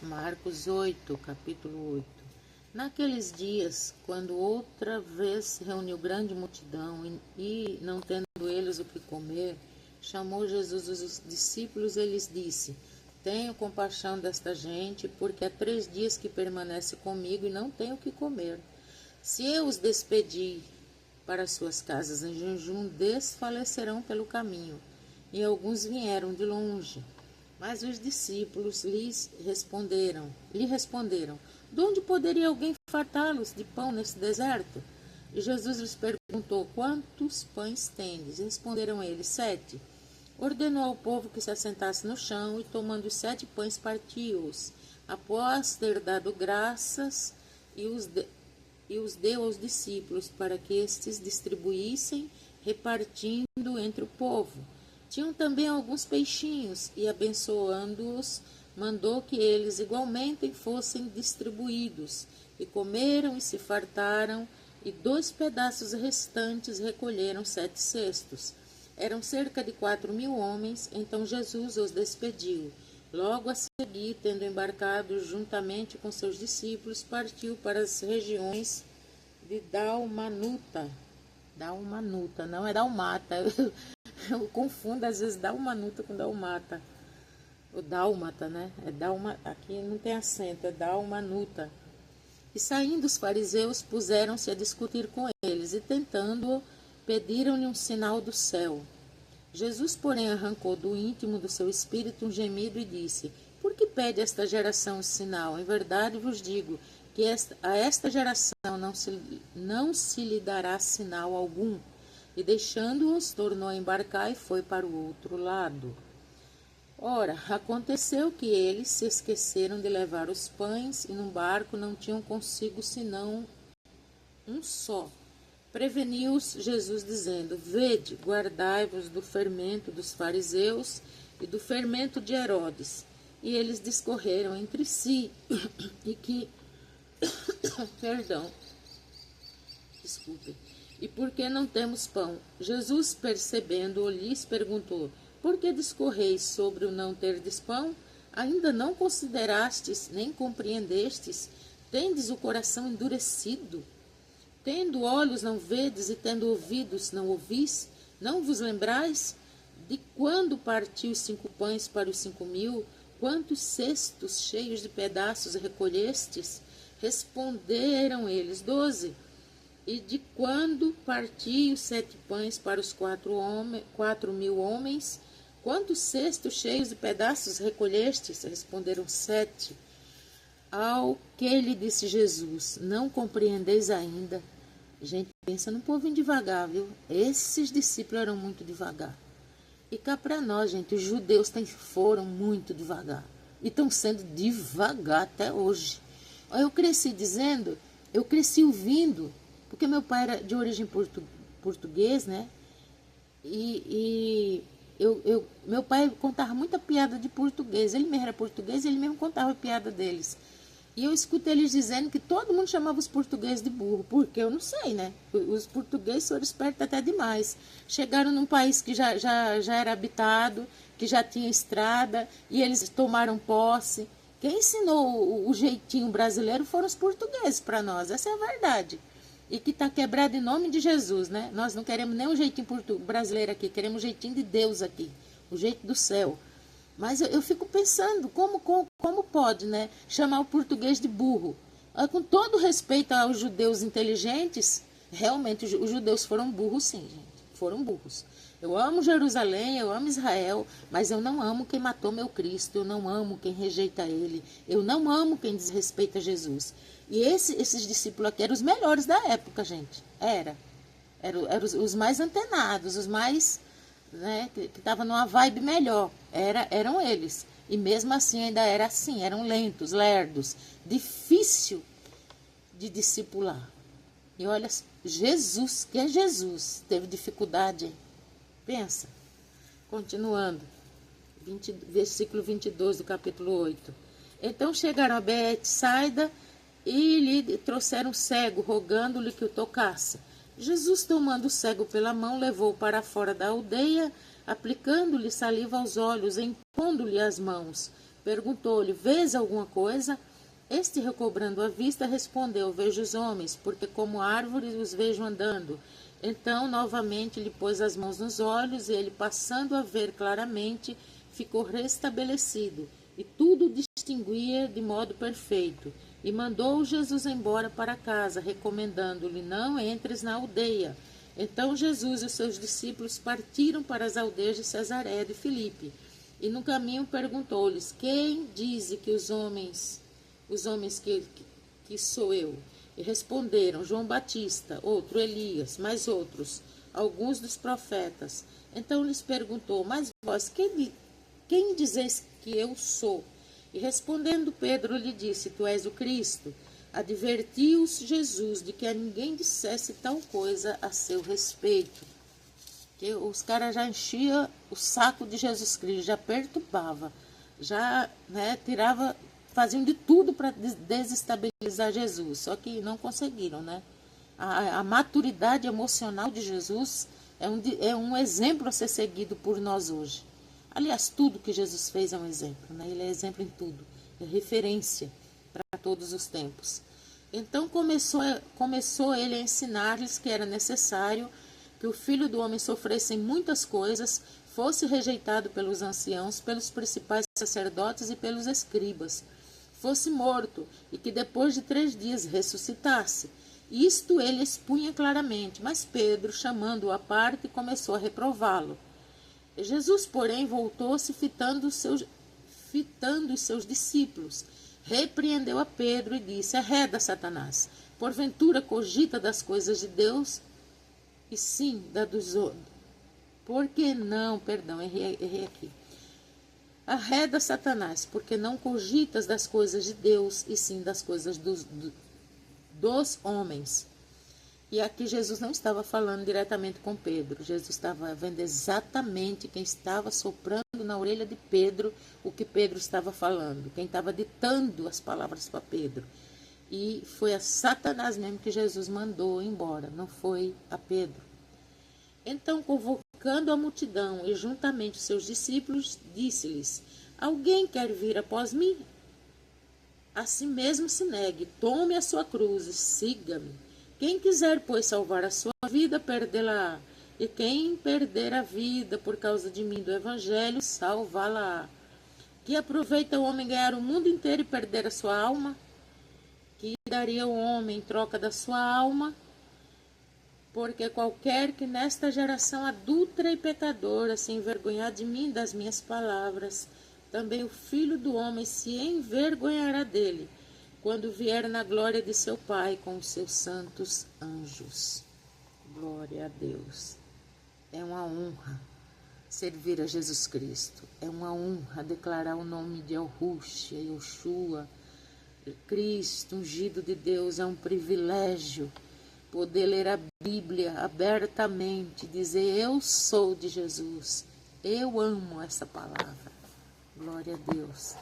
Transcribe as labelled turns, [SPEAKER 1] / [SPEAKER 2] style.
[SPEAKER 1] Marcos 8, capítulo 8. Naqueles dias, quando outra vez se reuniu grande multidão e não tendo eles o que comer, chamou Jesus os discípulos e lhes disse: Tenho compaixão desta gente, porque há 3 dias que permanece comigo e não tem o que comer. Se eu os despedir para suas casas em jejum, desfalecerão pelo caminho. E alguns vieram de longe. Mas os discípulos lhe responderam: De onde poderia alguém fartá-los de pão nesse deserto? E Jesus lhes perguntou: Quantos pães tendes? Responderam eles: 7. Ordenou ao povo que se assentasse no chão e, tomando os 7 pães, partiu-os. Após ter dado graças, e os deu aos discípulos para que estes distribuíssem, repartindo entre o povo. Tinham também alguns peixinhos, e abençoando-os, mandou que eles igualmente fossem distribuídos. E comeram e se fartaram, e 2 pedaços restantes recolheram 7 cestos. Eram cerca de 4.000 homens, então Jesus os despediu. Logo a seguir, tendo embarcado juntamente com seus discípulos, partiu para as regiões de Dalmanuta. Dalmanuta, não é Dalmata. Eu confundo às vezes Dalmanuta com Dalmata. O Dálmata, né? Aqui não tem acento, é Dalmanuta. E saindo os fariseus, puseram-se a discutir com eles, e tentando-o, pediram-lhe um sinal do céu. Jesus, porém, arrancou do íntimo do seu espírito um gemido e disse: Por que pede esta geração um sinal? Em verdade vos digo que a esta geração não se lhe dará sinal algum. E deixando-os, tornou a embarcar e foi para o outro lado. Ora, aconteceu que eles se esqueceram de levar os pães, e num barco não tinham consigo senão um só. Preveniu-os Jesus, dizendo: Vede, guardai-vos do fermento dos fariseus e do fermento de Herodes. E eles discorreram entre si, e que... E por que não temos pão? Jesus, percebendo-o, lhes perguntou: Por que discorreis sobre o não terdes pão? Ainda não considerastes, nem compreendestes? Tendes o coração endurecido? Tendo olhos não vedes, e tendo ouvidos não ouvis? Não vos lembrais? De quando partiu os 5 pães para os 5.000? Quantos cestos cheios de pedaços recolhestes? Responderam eles: 12. E de quando partiu os 7 pães para os 4.000 homens? Quantos cestos cheios de pedaços recolhestes? Responderam: 7. Ao que lhe disse Jesus: Não compreendeis ainda? Gente, pensa no povinho devagar, viu? Esses discípulos eram muito devagar. E cá para nós, gente, os judeus foram muito devagar. E estão sendo devagar até hoje. Eu cresci ouvindo, porque meu pai era de origem português, né? Meu pai contava muita piada de português. Ele mesmo era português e ele mesmo contava piada deles. E eu escutei eles dizendo que todo mundo chamava os portugueses de burro, porque eu não sei, né? Os portugueses foram espertos até demais. Chegaram num país que já era habitado, que já tinha estrada, e eles tomaram posse. Quem ensinou o jeitinho brasileiro foram os portugueses para nós, essa é a verdade. E que está quebrado em nome de Jesus, né? Nós não queremos nem o jeitinho brasileiro aqui, queremos o jeitinho de Deus aqui, o jeito do céu. Mas eu fico pensando, como pode, né, chamar o português de burro? Com todo respeito aos judeus inteligentes, realmente os judeus foram burros sim, gente, foram burros. Eu amo Jerusalém, eu amo Israel, mas eu não amo quem matou meu Cristo, eu não amo quem rejeita ele, eu não amo quem desrespeita Jesus. E esses discípulos aqui eram os melhores da época, gente, eram os mais antenados, os mais... né, que estavam numa vibe melhor, eram eles. E mesmo assim ainda era assim, eram lentos, lerdos, difícil de discipular. E olha, Jesus, que é Jesus, teve dificuldade. Pensa. Continuando, versículo 22 do capítulo 8. Então chegaram a Betsaida e lhe trouxeram um cego, rogando-lhe que o tocasse. Jesus, tomando o cego pela mão, levou-o para fora da aldeia, aplicando-lhe saliva aos olhos, impondo-lhe as mãos. Perguntou-lhe: vês alguma coisa? Este, recobrando a vista, respondeu: vejo os homens, porque como árvores os vejo andando. Então, novamente, lhe pôs as mãos nos olhos, e ele, passando a ver claramente, ficou restabelecido, e tudo distinguia de modo perfeito. E mandou Jesus embora para casa, recomendando-lhe: não entres na aldeia. Então Jesus e os seus discípulos partiram para as aldeias de Cesaré de Filipe. E no caminho perguntou-lhes: quem dize que os homens que sou eu? E responderam: João Batista, outro Elias, mais outros, alguns dos profetas. Então lhes perguntou: mas vós, quem dizeis que eu sou? E respondendo Pedro lhe disse: tu és o Cristo. Advertiu-os Jesus de que a ninguém dissesse tal coisa a seu respeito. Que os caras já enchiam o saco de Jesus Cristo, já perturbava, já tirava, faziam de tudo para desestabilizar Jesus, só que não conseguiram, né? A maturidade emocional de Jesus é um exemplo a ser seguido por nós hoje. Aliás, tudo que Jesus fez é um exemplo, né? Ele é exemplo em tudo, é referência para todos os tempos. Então começou ele a ensinar-lhes que era necessário que o Filho do Homem sofresse muitas coisas, fosse rejeitado pelos anciãos, pelos principais sacerdotes e pelos escribas, fosse morto, e que depois de 3 dias ressuscitasse. Isto ele expunha claramente, mas Pedro, chamando-o à parte, começou a reprová-lo. Jesus, porém, voltou-se fitando os seus discípulos, repreendeu a Pedro e disse: arreda, Satanás, porventura cogita das coisas de Deus, e sim da dos outros. Por que não, perdão, errei aqui. Arreda, Satanás, porque não cogitas das coisas de Deus, e sim das coisas dos homens. E aqui Jesus não estava falando diretamente com Pedro. Jesus estava vendo exatamente quem estava soprando na orelha de Pedro o que Pedro estava falando. Quem estava ditando as palavras para Pedro. E foi a Satanás mesmo que Jesus mandou embora, não foi a Pedro. Então, convocando a multidão e juntamente seus discípulos, disse-lhes: alguém quer vir após mim? A si mesmo se negue, tome a sua cruz e siga-me. Quem quiser, pois, salvar a sua vida, perdê-la-á. E quem perder a vida por causa de mim do Evangelho, salvá-la-á. Que aproveita o homem ganhar o mundo inteiro e perder a sua alma? Que daria o homem em troca da sua alma? Porque qualquer que nesta geração adúltera e pecadora se envergonhar de mim e das minhas palavras, também o Filho do Homem se envergonhará dele, quando vier na glória de seu Pai com os seus santos anjos. Glória a Deus. É uma honra servir a Jesus Cristo. É uma honra declarar o nome de Yahushua, Yoshua, Cristo, ungido de Deus. É um privilégio poder ler a Bíblia abertamente, dizer: eu sou de Jesus. Eu amo essa palavra. Glória a Deus.